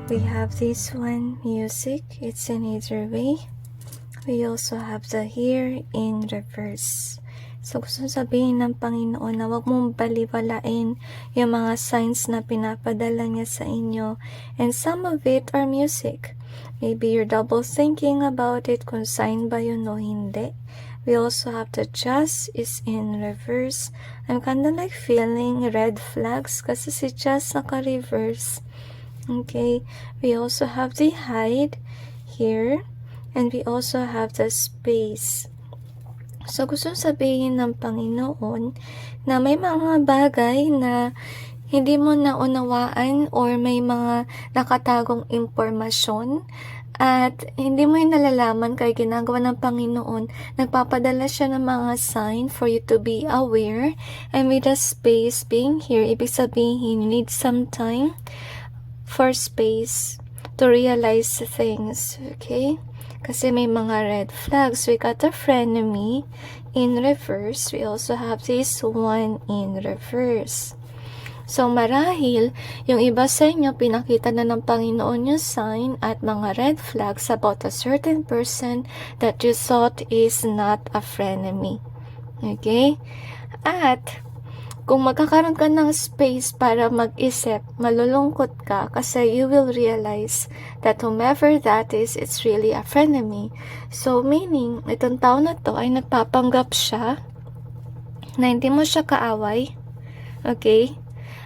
We have this one, music. It's in either way. We also have the here in reverse. So, gusto sabihin ng Panginoon na huwag mong baliwalain yung mga signs na pinapadala niya sa inyo. And some of it are music. Maybe you're double thinking about it kung sign ba yun o hindi. We also have the just is in reverse. I'm kinda like feeling red flags kasi si just naka-reverse. Okay, we also have the hide here. And we also have the space. So, gusto sabihin ng Panginoon na may mga bagay na hindi mo naunawaan or may mga nakatagong impormasyon at hindi mo yung nalalaman kaya ginagawa ng Panginoon. Nagpapadala siya ng mga sign for you to be aware. And with the space being here, ibig sabihin you need some time for space to realize things. Okay? Kasi may mga red flags. We got a frenemy in reverse. We also have this one in reverse. So, marahil, yung iba sa inyo, pinakita na ng Panginoon yung sign at mga red flags about a certain person that you thought is not a frenemy. Okay? At, kung magkakaroon ka ng space para mag-isip, malulungkot ka kasi you will realize that whomever that is, it's really a frenemy. So, meaning, itong tao na to ay nagpapanggap siya na hindi mo siya kaaway. Okay?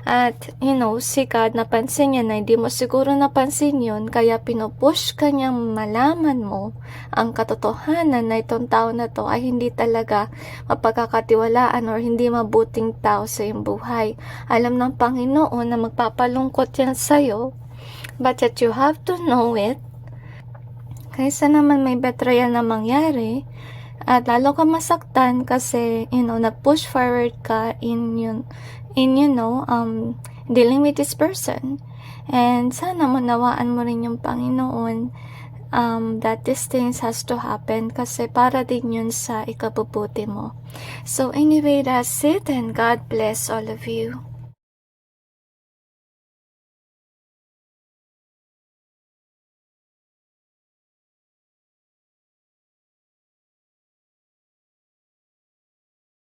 At, si God, napansin niya na hindi mo siguro napansin yun, kaya pinupush ka niyang malaman mo ang katotohanan na itong tao na to ay hindi talaga mapagkakatiwalaan or hindi mabuting tao sa iyong buhay. Alam ng Panginoon na magpapalungkot yan sa'yo, but that you have to know it, kaysa naman may betrayal na mangyari, at lalo ka masaktan kasi, nag-push forward ka in dealing with this person. And sana manawaan mo rin yung Panginoon that these things has to happen kasi para din yun sa ikabubuti mo. So anyway, that's it, and God bless all of you.